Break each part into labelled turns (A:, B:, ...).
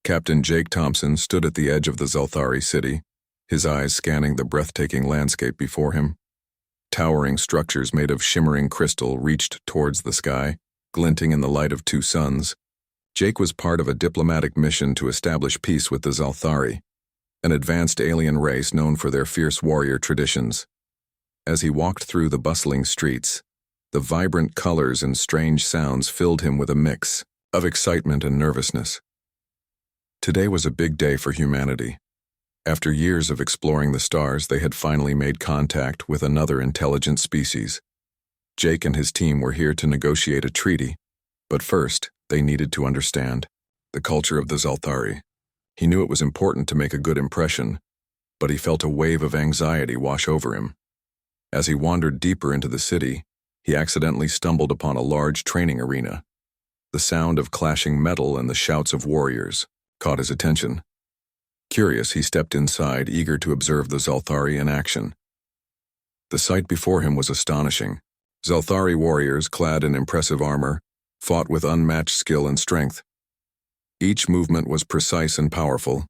A: Captain Jake Thompson stood at the edge of the Zelthari city, his eyes scanning the breathtaking landscape before him. Towering structures made of shimmering crystal reached towards the sky, glinting in the light of two suns. Jake was part of a diplomatic mission to establish peace with the Zelthari, an advanced alien race known for their fierce warrior traditions. As he walked through the bustling streets, the vibrant colors and strange sounds filled him with a mix of excitement and nervousness. Today was a big day for humanity. After years of exploring the stars, they had finally made contact with another intelligent species. Jake and his team were here to negotiate a treaty, but first, they needed to understand the culture of the Zelthari. He knew it was important to make a good impression, but he felt a wave of anxiety wash over him. As he wandered deeper into the city, he accidentally stumbled upon a large training arena. The sound of clashing metal and the shouts of warriors caught his attention. Curious, he stepped inside, eager to observe the Zelthari in action. The sight before him was astonishing. Zelthari warriors, clad in impressive armor, fought with unmatched skill and strength. Each movement was precise and powerful,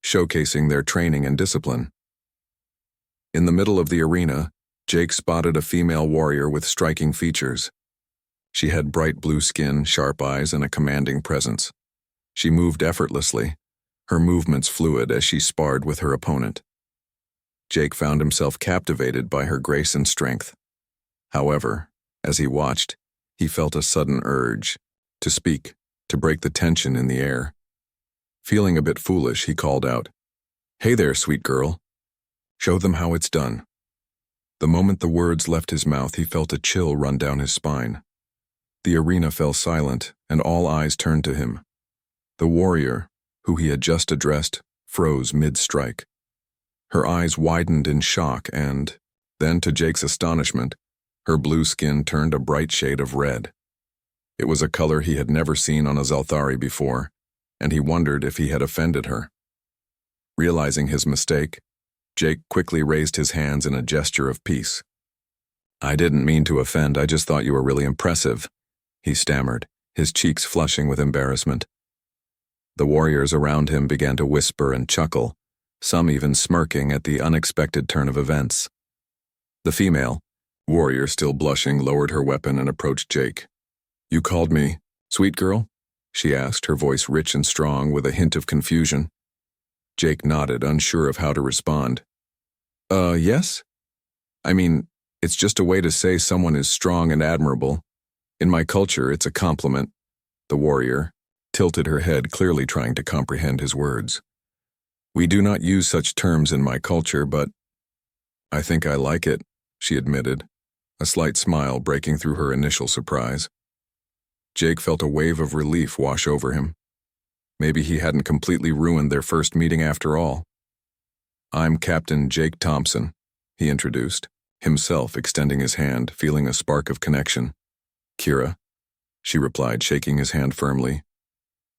A: showcasing their training and discipline. In the middle of the arena, Jake spotted a female warrior with striking features. She had bright blue skin, sharp eyes, and a commanding presence. She moved effortlessly, her movements fluid as she sparred with her opponent. Jake found himself captivated by her grace and strength. However, as he watched, he felt a sudden urge to speak, to break the tension in the air. Feeling a bit foolish, he called out, "Hey there, sweet girl. Show them how it's done." The moment the words left his mouth, he felt a chill run down his spine. The arena fell silent, and all eyes turned to him. The warrior, who he had just addressed, froze mid-strike. Her eyes widened in shock and, then to Jake's astonishment, her blue skin turned a bright shade of red. It was a color he had never seen on a Zelthari before, and he wondered if he had offended her. Realizing his mistake, Jake quickly raised his hands in a gesture of peace. "I didn't mean to offend, I just thought you were really impressive," he stammered, his cheeks flushing with embarrassment. The warriors around him began to whisper and chuckle, some even smirking at the unexpected turn of events. The female warrior, still blushing, lowered her weapon and approached Jake. "You called me sweet girl?" she asked, her voice rich and strong with a hint of confusion. Jake nodded, unsure of how to respond. Yes? I mean, it's just a way to say someone is strong and admirable. In my culture, it's a compliment." The warrior tilted her head, clearly trying to comprehend his words. "We do not use such terms in my culture, but I think I like it," she admitted, a slight smile breaking through her initial surprise. Jake felt a wave of relief wash over him. Maybe he hadn't completely ruined their first meeting after all. "I'm Captain Jake Thompson," he introduced, himself extending his hand, feeling a spark of connection. "Kira," she replied, shaking his hand firmly.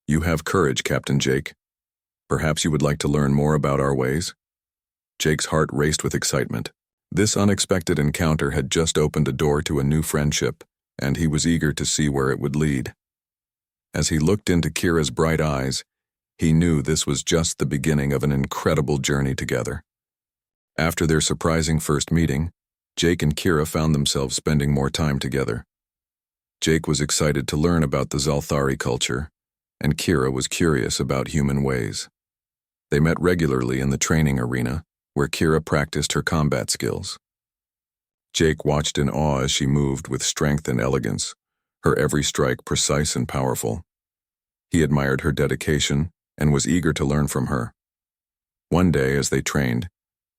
A: "You have courage, Captain Jake. Perhaps you would like to learn more about our ways?" Jake's heart raced with excitement. This unexpected encounter had just opened a door to a new friendship, and he was eager to see where it would lead. As he looked into Kira's bright eyes, he knew this was just the beginning of an incredible journey together. After their surprising first meeting, Jake and Kira found themselves spending more time together. Jake was excited to learn about the Zelthari culture, and Kira was curious about human ways. They met regularly in the training arena, where Kira practiced her combat skills. Jake watched in awe as she moved with strength and elegance, her every strike precise and powerful. He admired her dedication and was eager to learn from her. One day, as they trained,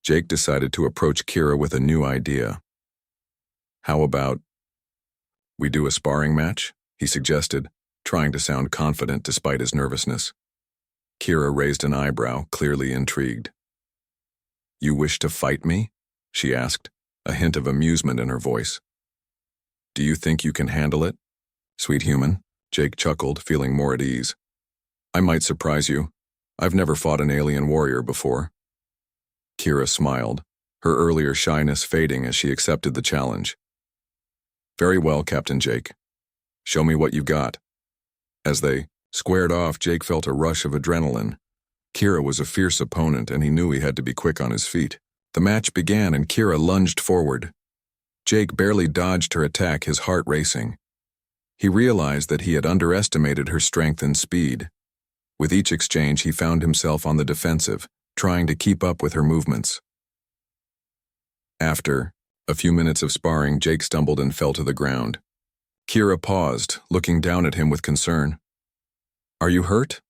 A: Jake decided to approach Kira with a new idea. "How about we do a sparring match?" he suggested, trying to sound confident despite his nervousness. Kira raised an eyebrow, clearly intrigued. "You wish to fight me?" she asked, a hint of amusement in her voice. "Do you think you can handle it, sweet human?" Jake chuckled, feeling more at ease. "I might surprise you. I've never fought an alien warrior before." Kira smiled, her earlier shyness fading as she accepted the challenge. "Very well, Captain Jake. Show me what you've got." As they Squared off, Jake felt a rush of adrenaline. Kira was a fierce opponent, and he knew he had to be quick on his feet. The match began, and Kira lunged forward. Jake barely dodged her attack, his heart racing. He realized that he had underestimated her strength and speed. With each exchange, he found himself on the defensive, trying to keep up with her movements. After a few minutes of sparring, Jake stumbled and fell to the ground. Kira paused, looking down at him with concern. "Are you hurt?"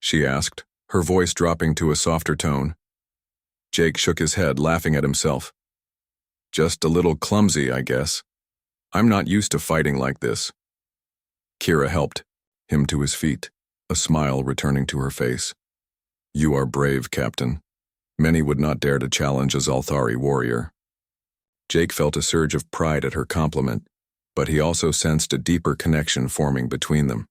A: she asked, her voice dropping to a softer tone. Jake shook his head, laughing at himself. "Just a little clumsy, I guess. I'm not used to fighting like this." Kira helped him to his feet, a smile returning to her face. "You are brave, Captain. Many would not dare to challenge a Zalthari warrior." Jake felt a surge of pride at her compliment, but he also sensed a deeper connection forming between them.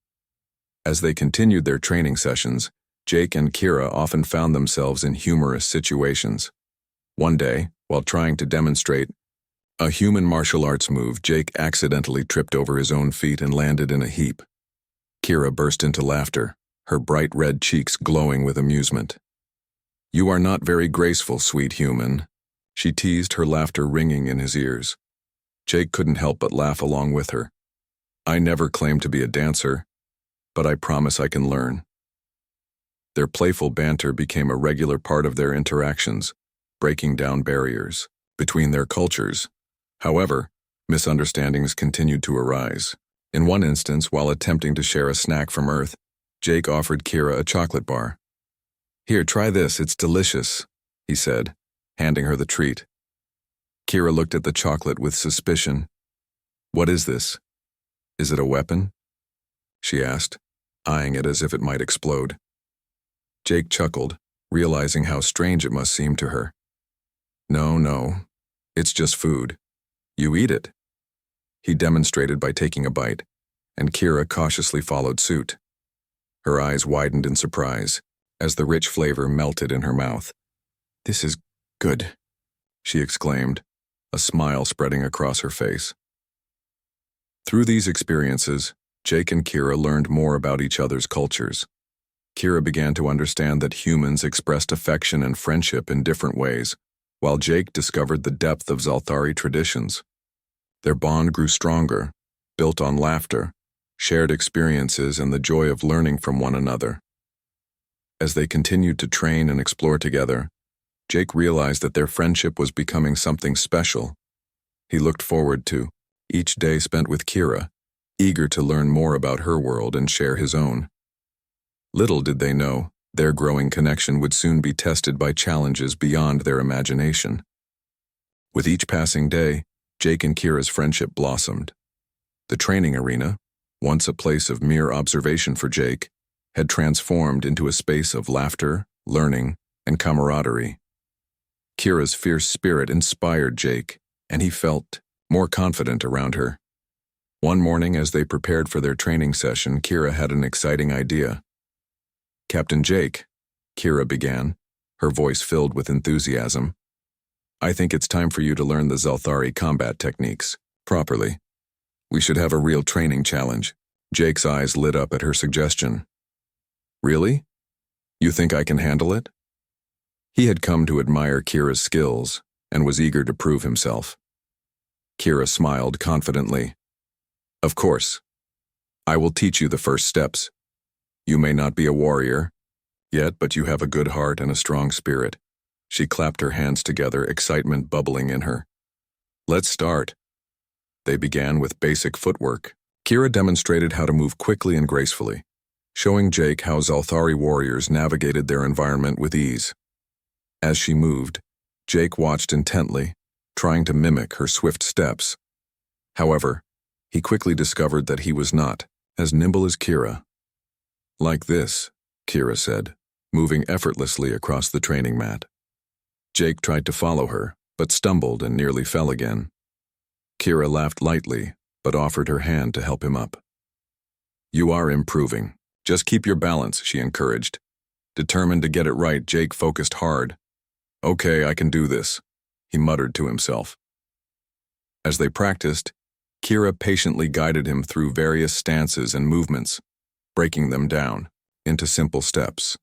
A: As they continued their training sessions, Jake and Kira often found themselves in humorous situations. One day, while trying to demonstrate a human martial arts move, Jake accidentally tripped over his own feet and landed in a heap. Kira burst into laughter, her bright red cheeks glowing with amusement. "You are not very graceful, sweet human," she teased, her laughter ringing in his ears. Jake couldn't help but laugh along with her. "I never claimed to be a dancer, but I promise I can learn." Their playful banter became a regular part of their interactions, breaking down barriers between their cultures. However, misunderstandings continued to arise. In one instance, while attempting to share a snack from Earth, Jake offered Kira a chocolate bar. "Here, try this, it's delicious," he said, handing her the treat. Kira looked at the chocolate with suspicion. "What is this? Is it a weapon?" she asked, eyeing it as if it might explode. Jake chuckled, realizing how strange it must seem to her. No, it's just food. You eat it." He demonstrated by taking a bite, and Kira cautiously followed suit. Her eyes widened in surprise as the rich flavor melted in her mouth. "This is good," she exclaimed, a smile spreading across her face. Through these experiences, Jake and Kira learned more about each other's cultures. Kira began to understand that humans expressed affection and friendship in different ways, while Jake discovered the depth of Zalthari traditions. Their bond grew stronger, built on laughter, shared experiences, and the joy of learning from one another. As they continued to train and explore together, Jake realized that their friendship was becoming something special. He looked forward to each day spent with Kira, eager to learn more about her world and share his own. Little did they know, their growing connection would soon be tested by challenges beyond their imagination. With each passing day, Jake and Kira's friendship blossomed. The training arena, once a place of mere observation for Jake, had transformed into a space of laughter, learning, and camaraderie. Kira's fierce spirit inspired Jake, and he felt more confident around her. One morning, as they prepared for their training session, Kira had an exciting idea. "Captain Jake," Kira began, her voice filled with enthusiasm, "I think it's time for you to learn the Zalthari combat techniques properly. We should have a real training challenge." Jake's eyes lit up at her suggestion. "Really? You think I can handle it?" He had come to admire Kira's skills and was eager to prove himself. Kira smiled confidently. "Of course. I will teach you the first steps. You may not be a warrior yet, but you have a good heart and a strong spirit." She clapped her hands together, excitement bubbling in her. "Let's start." They began with basic footwork. Kira demonstrated how to move quickly and gracefully, showing Jake how Zalthari warriors navigated their environment with ease. As she moved, Jake watched intently, trying to mimic her swift steps. However, he quickly discovered that he was not as nimble as Kira. "Like this," Kira said, moving effortlessly across the training mat. Jake tried to follow her, but stumbled and nearly fell again. Kira laughed lightly, but offered her hand to help him up. "You are improving. Just keep your balance," she encouraged. Determined to get it right, Jake focused hard. "Okay, I can do this," he muttered to himself. As they practiced, Kira patiently guided him through various stances and movements, breaking them down into simple steps.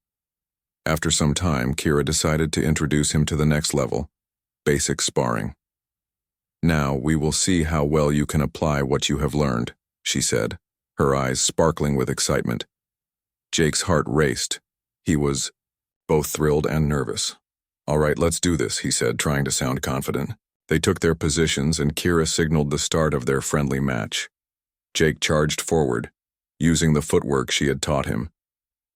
A: After some time, Kira decided to introduce him to the next level, basic sparring. "Now we will see how well you can apply what you have learned," she said, her eyes sparkling with excitement. Jake's heart raced. He was both thrilled and nervous. "All right, let's do this," he said, trying to sound confident. They took their positions and Kira signaled the start of their friendly match. Jake charged forward, using the footwork she had taught him.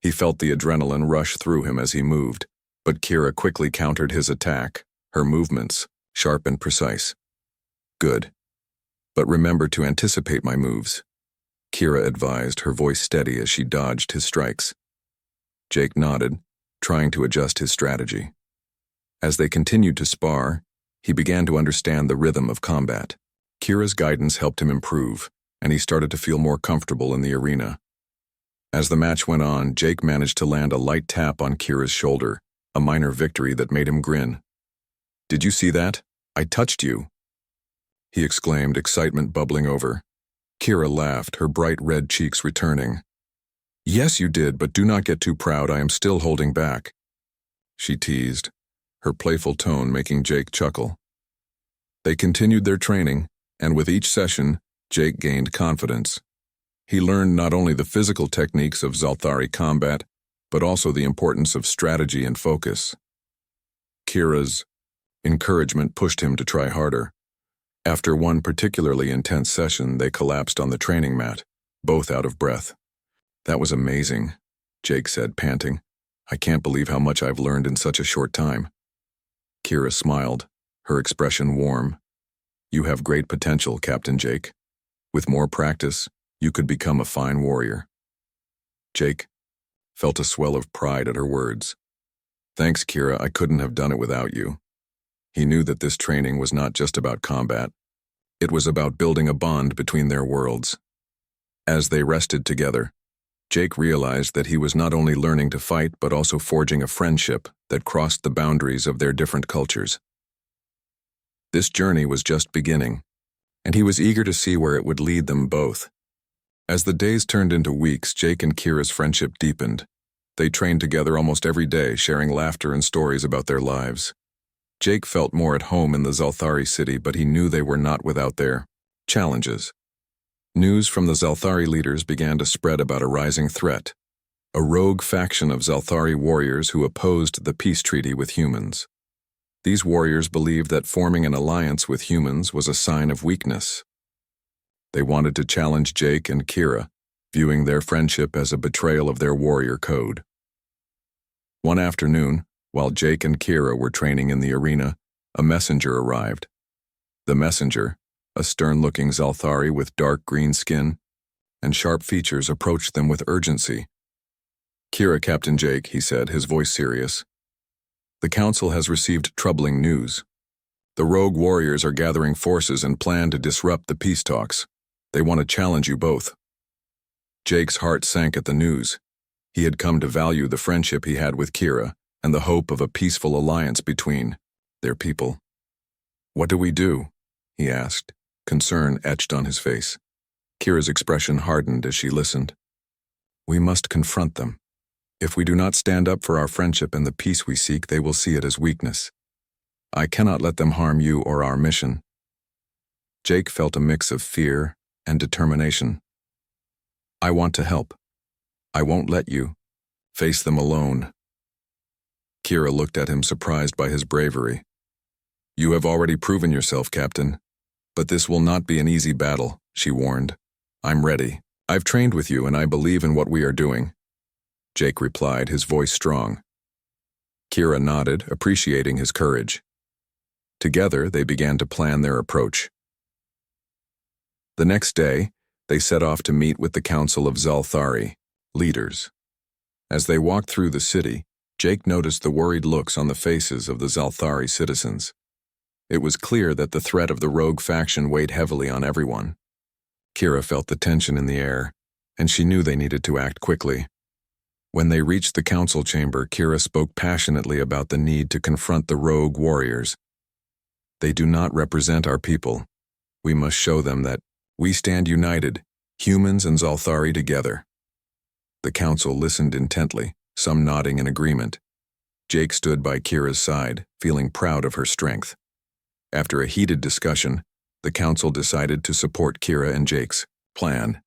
A: He felt the adrenaline rush through him as he moved, but Kira quickly countered his attack, her movements sharp and precise. "Good. But remember to anticipate my moves," Kira advised, her voice steady as she dodged his strikes. Jake nodded, trying to adjust his strategy. As they continued to spar, he began to understand the rhythm of combat. Kira's guidance helped him improve, and he started to feel more comfortable in the arena. As the match went on, Jake managed to land a light tap on Kira's shoulder, a minor victory that made him grin. "Did you see that? I touched you," he exclaimed, excitement bubbling over. Kira laughed, her bright red cheeks returning. "Yes, you did, but do not get too proud. I am still holding back," she teased, her playful tone making Jake chuckle. They continued their training, and with each session, Jake gained confidence. He learned not only the physical techniques of Zalthari combat, but also the importance of strategy and focus. Kira's encouragement pushed him to try harder. After one particularly intense session, they collapsed on the training mat, both out of breath. "That was amazing," Jake said, panting. "I can't believe how much I've learned in such a short time." Kira smiled, her expression warm. "You have great potential, Captain Jake. With more practice, you could become a fine warrior." Jake felt a swell of pride at her words. "Thanks, Kira, I couldn't have done it without you." He knew that this training was not just about combat. It was about building a bond between their worlds. As they rested together, Jake realized that he was not only learning to fight but also forging a friendship that crossed the boundaries of their different cultures. This journey was just beginning, and he was eager to see where it would lead them both. As the days turned into weeks, Jake and Kira's friendship deepened. They trained together almost every day, sharing laughter and stories about their lives. Jake felt more at home in the Zalthari city, but he knew they were not without their challenges. News from the Zalthari leaders began to spread about a rising threat, a rogue faction of Zalthari warriors who opposed the peace treaty with humans. These warriors believed that forming an alliance with humans was a sign of weakness. They wanted to challenge Jake and Kira, viewing their friendship as a betrayal of their warrior code. One afternoon, while Jake and Kira were training in the arena, a messenger arrived. The messenger, a stern-looking Zalthari with dark green skin and sharp features, approached them with urgency. "Kira, Captain Jake," he said, his voice serious. "The council has received troubling news. The rogue warriors are gathering forces and plan to disrupt the peace talks. They want to challenge you both." Jake's heart sank at the news. He had come to value the friendship he had with Kira and the hope of a peaceful alliance between their people. "What do we do?" he asked, concern etched on his face. Kira's expression hardened as she listened. "We must confront them. If we do not stand up for our friendship and the peace we seek, they will see it as weakness. I cannot let them harm you or our mission." Jake felt a mix of fear and determination. "I want to help. I won't let you face them alone." Kira looked at him, surprised by his bravery. "You have already proven yourself, Captain. But this will not be an easy battle," she warned. "I'm ready. I've trained with you and I believe in what we are doing," Jake replied, his voice strong. Kira nodded, appreciating his courage. Together, they began to plan their approach. The next day, they set off to meet with the Council of Zalthari leaders. As they walked through the city, Jake noticed the worried looks on the faces of the Zalthari citizens. It was clear that the threat of the rogue faction weighed heavily on everyone. Kira felt the tension in the air, and she knew they needed to act quickly. When they reached the council chamber, Kira spoke passionately about the need to confront the rogue warriors. "They do not represent our people. We must show them that we stand united, humans and Zalthari together." The council listened intently, some nodding in agreement. Jake stood by Kira's side, feeling proud of her strength. After a heated discussion, the council decided to support Kira and Jake's plan.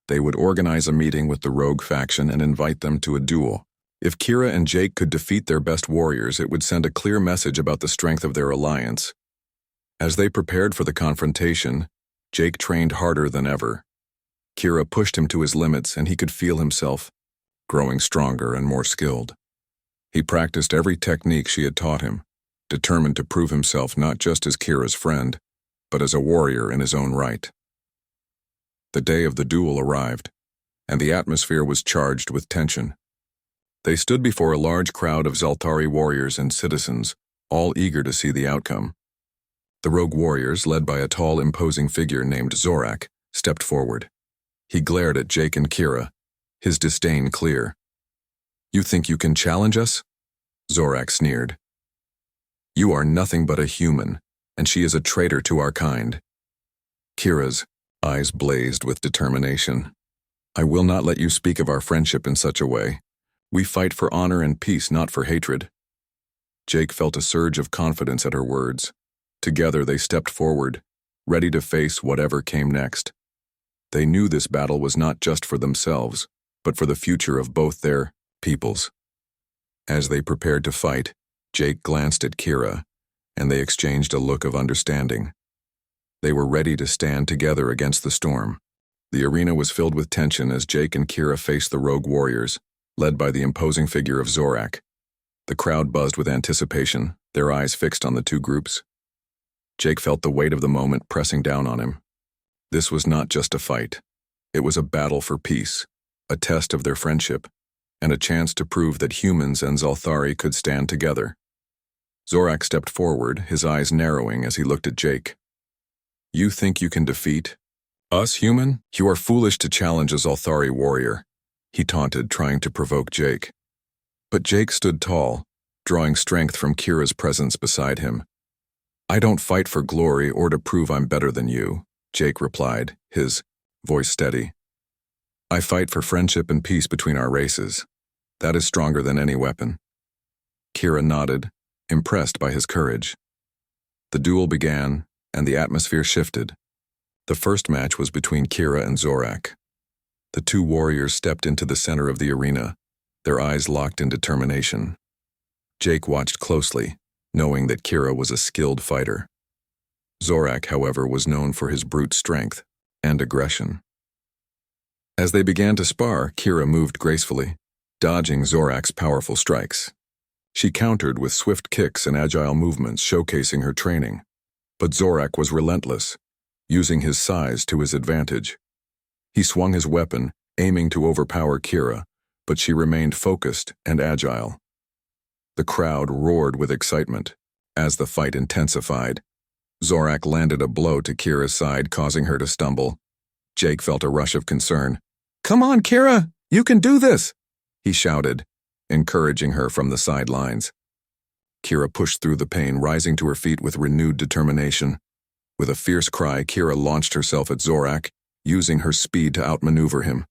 A: They would organize a meeting with the rogue faction and invite them to a duel. If Kira and Jake could defeat their best warriors, it would send a clear message about the strength of their alliance. As they prepared for the confrontation, Jake trained harder than ever. Kira pushed him to his limits, and he could feel himself growing stronger and more skilled. He practiced every technique she had taught him, determined to prove himself not just as Kira's friend, but as a warrior in his own right. The day of the duel arrived, and the atmosphere was charged with tension. They stood before a large crowd of Zalthari warriors and citizens, all eager to see the outcome. The rogue warriors, led by a tall, imposing figure named Zorak, stepped forward. He glared at Jake and Kira, his disdain clear. "You think you can challenge us?" Zorak sneered. "You are nothing but a human, and she is a traitor to our kind." Kira's eyes blazed with determination. "I will not let you speak of our friendship in such a way. We fight for honor and peace, not for hatred." Jake felt a surge of confidence at her words. Together they stepped forward, ready to face whatever came next. They knew this battle was not just for themselves, but for the future of both their peoples. As they prepared to fight, Jake glanced at Kira, and they exchanged a look of understanding. They were ready to stand together against the storm. The arena was filled with tension as Jake and Kira faced the rogue warriors, led by the imposing figure of Zorak. The crowd buzzed with anticipation, their eyes fixed on the two groups. Jake felt the weight of the moment pressing down on him. This was not just a fight. It was a battle for peace, a test of their friendship, and a chance to prove that humans and Zalthari could stand together. Zorak stepped forward, his eyes narrowing as he looked at Jake. "You think you can defeat us, human? You are foolish to challenge a Zalthari warrior," he taunted, trying to provoke Jake. But Jake stood tall, drawing strength from Kira's presence beside him. "I don't fight for glory or to prove I'm better than you," Jake replied, his voice steady. "I fight for friendship and peace between our races. That is stronger than any weapon." Kira nodded, impressed by his courage. The duel began, and the atmosphere shifted. The first match was between Kira and Zorak. The two warriors stepped into the center of the arena, their eyes locked in determination. Jake watched closely, knowing that Kira was a skilled fighter. Zorak, however, was known for his brute strength and aggression. As they began to spar, Kira moved gracefully, dodging Zorak's powerful strikes. She countered with swift kicks and agile movements, showcasing her training. But Zorak was relentless, using his size to his advantage. He swung his weapon, aiming to overpower Kira, but she remained focused and agile. The crowd roared with excitement. As the fight intensified, Zorak landed a blow to Kira's side, causing her to stumble. Jake felt a rush of concern. "Come on, Kira! You can do this!" he shouted, encouraging her from the sidelines. Kira pushed through the pain, rising to her feet with renewed determination. With a fierce cry, Kira launched herself at Zorak, using her speed to outmaneuver him.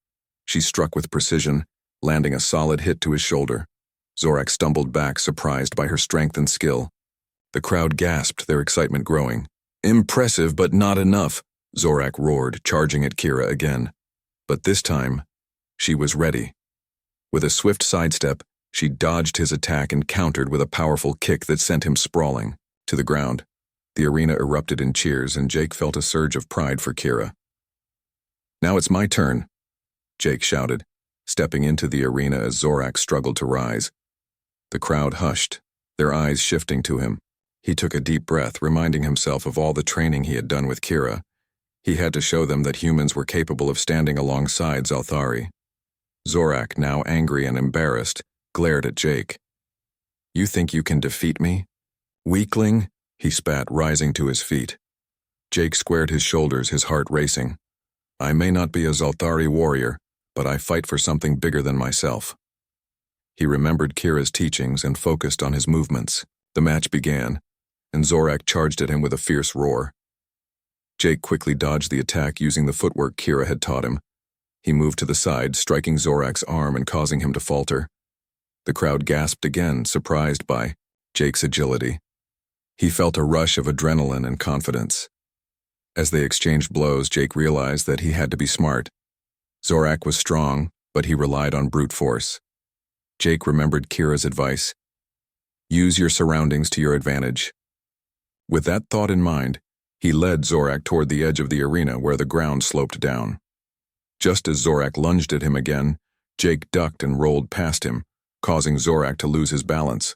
A: She struck with precision, landing a solid hit to his shoulder. Zorak stumbled back, surprised by her strength and skill. The crowd gasped, their excitement growing. "Impressive, but not enough," Zorak roared, charging at Kira again. But this time, she was ready. With a swift sidestep, she dodged his attack and countered with a powerful kick that sent him sprawling to the ground. The arena erupted in cheers, and Jake felt a surge of pride for Kira. "Now it's my turn," Jake shouted, stepping into the arena as Zorak struggled to rise. The crowd hushed, their eyes shifting to him. He took a deep breath, reminding himself of all the training he had done with Kira. He had to show them that humans were capable of standing alongside Zalthari. Zorak, now angry and embarrassed, glared at Jake. "You think you can defeat me? Weakling?" he spat, rising to his feet. Jake squared his shoulders, his heart racing. "I may not be a Zalthari warrior, but I fight for something bigger than myself." He remembered Kira's teachings and focused on his movements. The match began, and Zorak charged at him with a fierce roar. Jake quickly dodged the attack using the footwork Kira had taught him. He moved to the side, striking Zorak's arm and causing him to falter. The crowd gasped again, surprised by Jake's agility. He felt a rush of adrenaline and confidence. As they exchanged blows, Jake realized that he had to be smart. Zorak was strong, but he relied on brute force. Jake remembered Kira's advice. Use your surroundings to your advantage. With that thought in mind, he led Zorak toward the edge of the arena where the ground sloped down. Just as Zorak lunged at him again, Jake ducked and rolled past him, causing Zorak to lose his balance.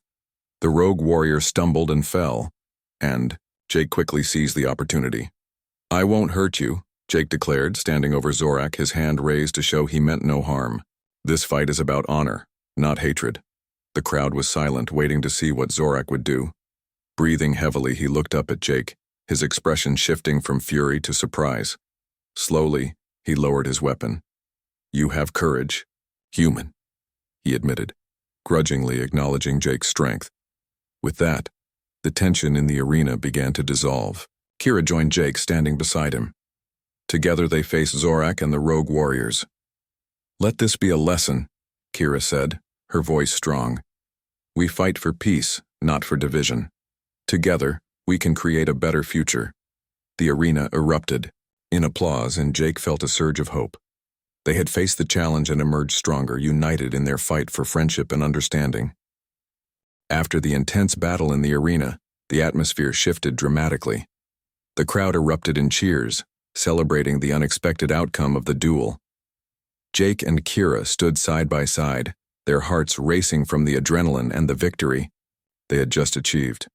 A: The rogue warrior stumbled and fell, and Jake quickly seized the opportunity. I won't hurt you, Jake declared, standing over Zorak, his hand raised to show he meant no harm. This fight is about honor, not hatred. The crowd was silent, waiting to see what Zorak would do. Breathing heavily, he looked up at Jake, his expression shifting from fury to surprise. Slowly, he lowered his weapon. You have courage. Human, he admitted, grudgingly acknowledging Jake's strength. With that, the tension in the arena began to dissolve. Kira joined Jake, standing beside him. Together they faced Zorak and the rogue warriors. Let this be a lesson, Kira said, her voice strong. We fight for peace, not for division. Together, we can create a better future. The arena erupted in applause, and Jake felt a surge of hope. They had faced the challenge and emerged stronger, united in their fight for friendship and understanding. After the intense battle in the arena, the atmosphere shifted dramatically. The crowd erupted in cheers, celebrating the unexpected outcome of the duel. Jake and Kira stood side by side, their hearts racing from the adrenaline and the victory they had just achieved.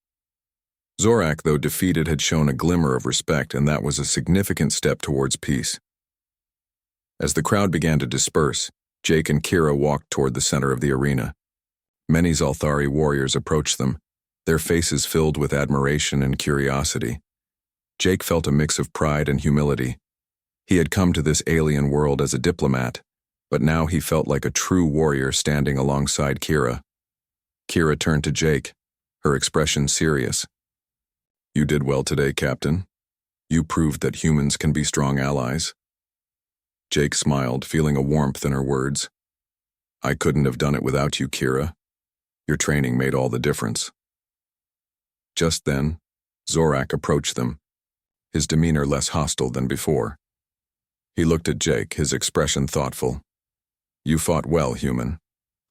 A: Zorak, though defeated, had shown a glimmer of respect, and that was a significant step towards peace. As the crowd began to disperse, Jake and Kira walked toward the center of the arena. Many Zalthari warriors approached them, their faces filled with admiration and curiosity. Jake felt a mix of pride and humility. He had come to this alien world as a diplomat, but now he felt like a true warrior standing alongside Kira. Kira turned to Jake, her expression serious. You did well today, Captain. You proved that humans can be strong allies. Jake smiled, feeling a warmth in her words. I couldn't have done it without you, Kira. Your training made all the difference. Just then, Zorak approached them, his demeanor less hostile than before. He looked at Jake, his expression thoughtful. You fought well, human.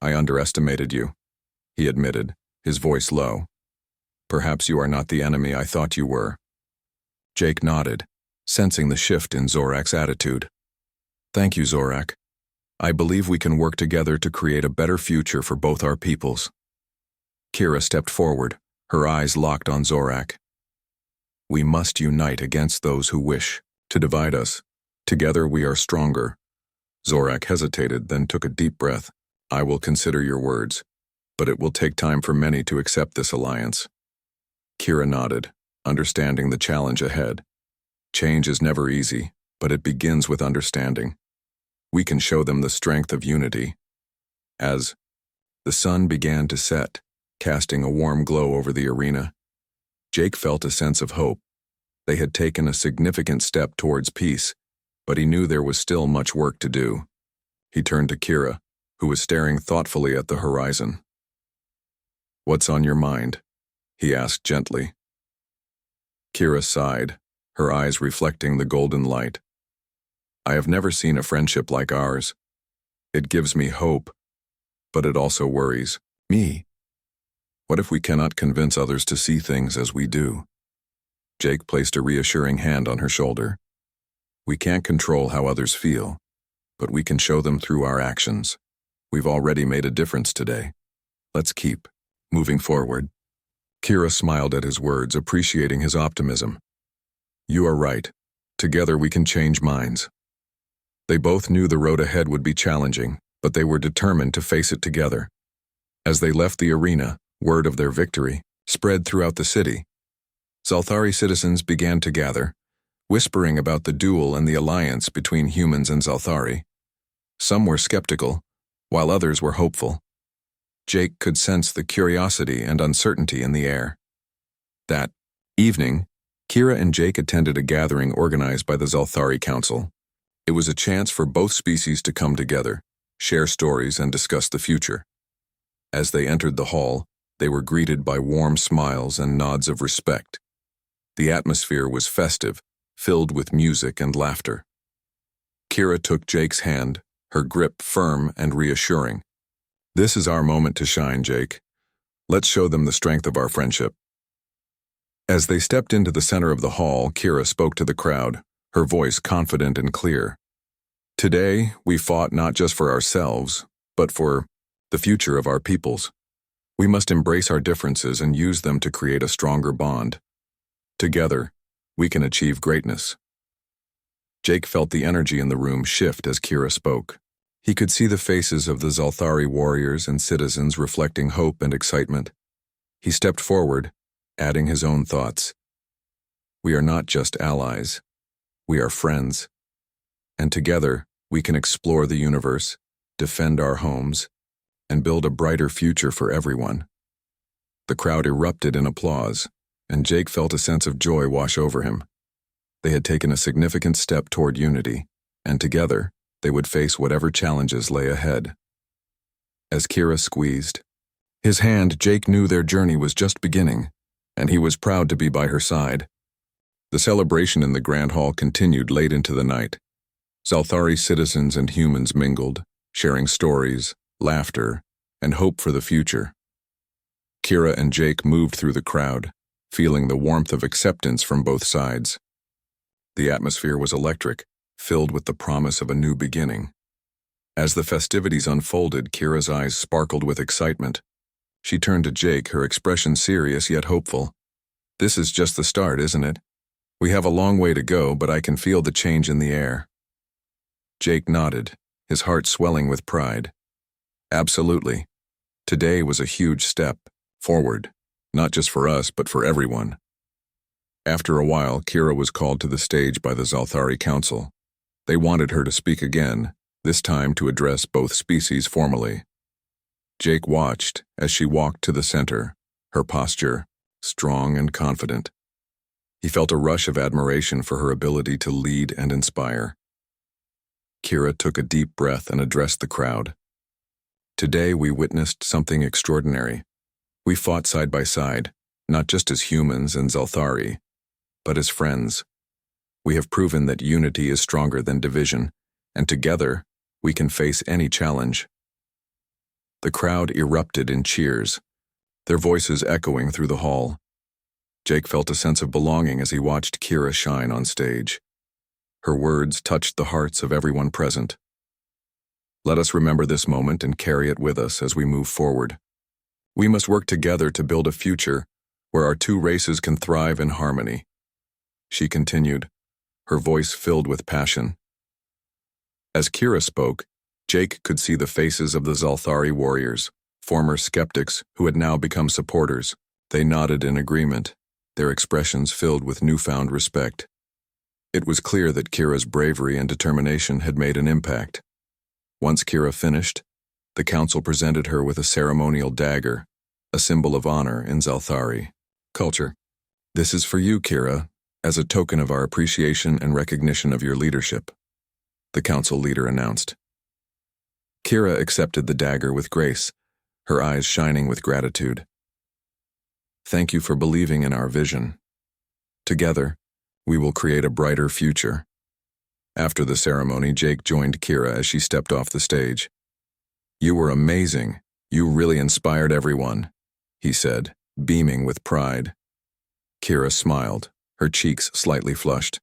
A: I underestimated you, he admitted, his voice low. Perhaps you are not the enemy I thought you were. Jake nodded, sensing the shift in Zorak's attitude. Thank you, Zorak. I believe we can work together to create a better future for both our peoples. Kira stepped forward, her eyes locked on Zorak. We must unite against those who wish to divide us. Together we are stronger. Zorak hesitated, then took a deep breath. I will consider your words, but it will take time for many to accept this alliance. Kira nodded, understanding the challenge ahead. Change is never easy, but it begins with understanding. We can show them the strength of unity. As the sun began to set, casting a warm glow over the arena, Jake felt a sense of hope. They had taken a significant step towards peace, but he knew there was still much work to do. He turned to Kira, who was staring thoughtfully at the horizon. What's on your mind? He asked gently. Kira sighed, her eyes reflecting the golden light. I have never seen a friendship like ours. It gives me hope, but it also worries me. What if we cannot convince others to see things as we do? Jake placed a reassuring hand on her shoulder. We can't control how others feel, but we can show them through our actions. We've already made a difference today. Let's keep moving forward. Kira smiled at his words, appreciating his optimism. You are right. Together we can change minds. They both knew the road ahead would be challenging, but they were determined to face it together. As they left the arena, word of their victory spread throughout the city. Zalthari citizens began to gather, whispering about the duel and the alliance between humans and Zalthari. Some were skeptical, while others were hopeful. Jake could sense the curiosity and uncertainty in the air. That evening, Kira and Jake attended a gathering organized by the Zalthari Council. It was a chance for both species to come together, share stories, and discuss the future. As they entered the hall, they were greeted by warm smiles and nods of respect. The atmosphere was festive, filled with music and laughter. Kira took Jake's hand, her grip firm and reassuring. "This is our moment to shine, Jake. Let's show them the strength of our friendship." As they stepped into the center of the hall, Kira spoke to the crowd, her voice confident and clear. "Today, we fought not just for ourselves, but for the future of our peoples. We must embrace our differences and use them to create a stronger bond. Together, we can achieve greatness." Jake felt the energy in the room shift as Kira spoke. He could see the faces of the Zalthari warriors and citizens reflecting hope and excitement. He stepped forward, adding his own thoughts. "We are not just allies. We are friends. And together, we can explore the universe, defend our homes, and build a brighter future for everyone." The crowd erupted in applause, and Jake felt a sense of joy wash over him. They had taken a significant step toward unity, and together, they would face whatever challenges lay ahead. As Kira squeezed his hand, Jake knew their journey was just beginning, and he was proud to be by her side. The celebration in the Grand Hall continued late into the night. Zalthari citizens and humans mingled, sharing stories, laughter, and hope for the future. Kira and Jake moved through the crowd, feeling the warmth of acceptance from both sides. The atmosphere was electric, filled with the promise of a new beginning. As the festivities unfolded, Kira's eyes sparkled with excitement. She turned to Jake, her expression serious yet hopeful. "This is just the start, isn't it? We have a long way to go, but I can feel the change in the air." Jake nodded, his heart swelling with pride. "Absolutely. Today was a huge step forward, not just for us, but for everyone." After a while, Kira was called to the stage by the Zalthari Council. They wanted her to speak again, this time to address both species formally. Jake watched as she walked to the center, her posture strong and confident. He felt a rush of admiration for her ability to lead and inspire. Kira took a deep breath and addressed the crowd. "Today we witnessed something extraordinary. We fought side by side, not just as humans and Zalthari, but as friends. We have proven that unity is stronger than division, and together, we can face any challenge." The crowd erupted in cheers, their voices echoing through the hall. Jake felt a sense of belonging as he watched Kira shine on stage. Her words touched the hearts of everyone present. "Let us remember this moment and carry it with us as we move forward. We must work together to build a future where our two races can thrive in harmony," she continued, her voice filled with passion. As Kira spoke, Jake could see the faces of the Zalthari warriors, former skeptics who had now become supporters. They nodded in agreement, their expressions filled with newfound respect. It was clear that Kira's bravery and determination had made an impact. Once Kira finished, the council presented her with a ceremonial dagger, a symbol of honor in Zalthari culture. "This is for you, Kira, as a token of our appreciation and recognition of your leadership," the council leader announced. Kira accepted the dagger with grace, her eyes shining with gratitude. "Thank you for believing in our vision. Together, we will create a brighter future." After the ceremony, Jake joined Kira as she stepped off the stage. "You were amazing. You really inspired everyone," he said, beaming with pride. Kira smiled, her cheeks slightly flushed.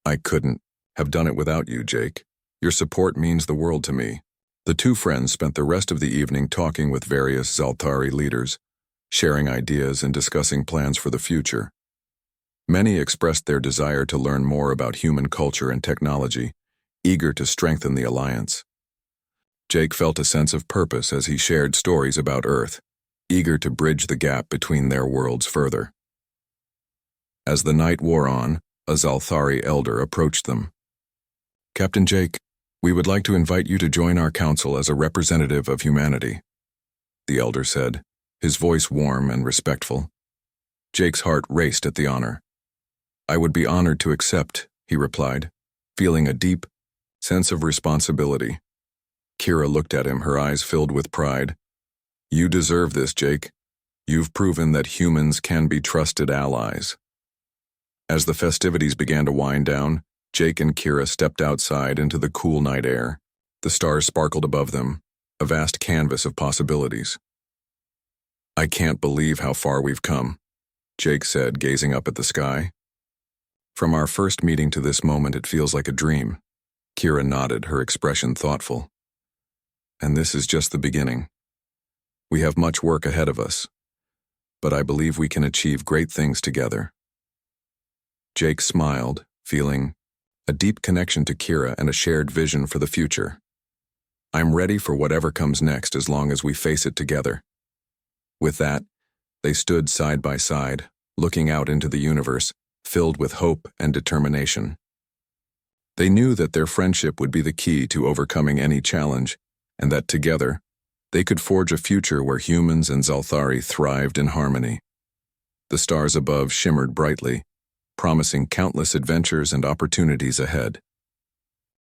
A: "I couldn't have done it without you, Jake. Your support means the world to me." The two friends spent the rest of the evening talking with various Zalthari leaders, sharing ideas and discussing plans for the future. Many expressed their desire to learn more about human culture and technology, eager to strengthen the alliance. Jake felt a sense of purpose as he shared stories about Earth, eager to bridge the gap between their worlds further. As the night wore on, a Zalthari elder approached them. "Captain Jake, we would like to invite you to join our council as a representative of humanity," the elder said, his voice warm and respectful. Jake's heart raced at the honor. "I would be honored to accept," he replied, feeling a deep, sense of responsibility. Kira looked at him, her eyes filled with pride. You deserve this, Jake. You've proven that humans can be trusted allies. As the festivities began to wind down, Jake and Kira stepped outside into the cool night air. The stars sparkled above them, a vast canvas of possibilities. I can't believe how far we've come, Jake said, gazing up at the sky. From our first meeting to this moment, it feels like a dream. Kira nodded, her expression thoughtful. And this is just the beginning. We have much work ahead of us, but I believe we can achieve great things together. Jake smiled, feeling a deep connection to Kira and a shared vision for the future. I'm ready for whatever comes next as long as we face it together. With that, they stood side by side, looking out into the universe, filled with hope and determination. They knew that their friendship would be the key to overcoming any challenge, and that together, they could forge a future where humans and Zalthari thrived in harmony. The stars above shimmered brightly, promising countless adventures and opportunities ahead.